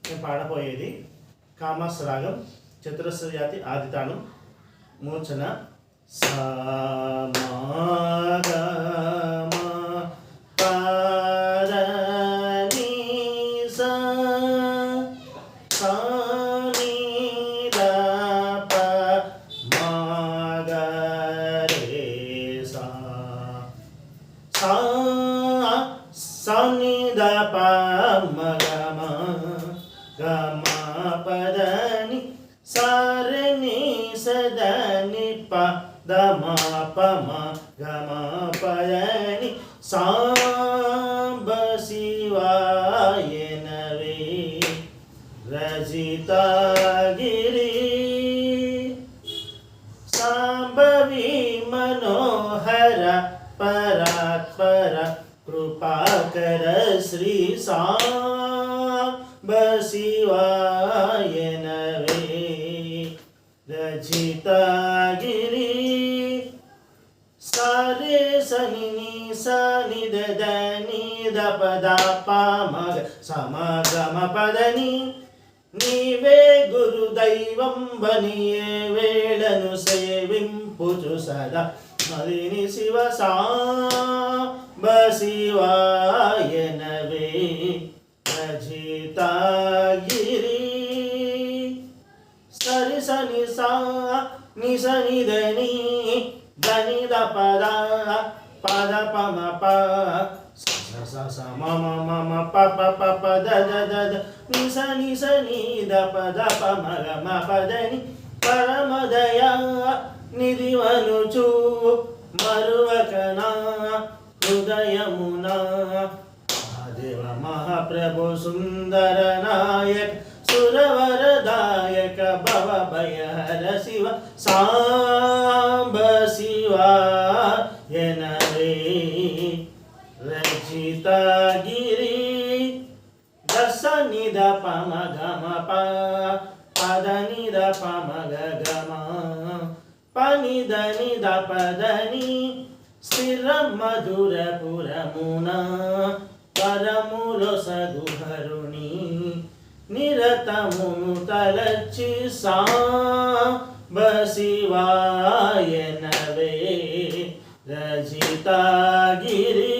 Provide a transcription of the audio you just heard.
నేను పాడపోయేది కామస్ రాగం, చతురస్ర జాతి ఆదితానం, మూర్ఛన సా మా గ మ ప ద ని సా సా ని ద ప మా గ రే సా సా సా ని ద ప మ గ మ గ మ ప ద ని సా రే ని స ద ని ప ద మ ప మ గ మ ప ద ని సాంబ శివాయ నవే రజితాగిరి సాంబవి మనోహర పరాత్పర కృపాకర శ్రీ సాంబ శివాయ నవే రజితాగిరి సారే సని ని సని ద ద ని ద ప ద ప మ గ సమ గ మ ప ద ని నీవే గురు దైవం బనియే వేళను సేవింపుచు సదా మదిని శివ సాంబ శివాయ నవే రజితాగిరి సరి సని సా ని సని ద ని దని ద పద పద ప మ ప స స స మ మ మ మ ప ప ప ప ద ద ద ద ని స ని ద ప ద ప మ గ మ ప ద ని పరమ దయా నిధివనుచు మరువకనా హృదయమున దేవ మహాప్రభు సుందర నాయక సురవరదాయక భవ భయహర శివ సాంబ శివాయ నవే రజితాగిరి దశ నిద ప మ గ మ ప పద నిద ప మ గ గ మ ప నిద నిద పద ని స్థిర మధుర పురమున పరములో సగుహరుని నిరతమును తలచి సాంబ శివాయ నవే రజితాగిరి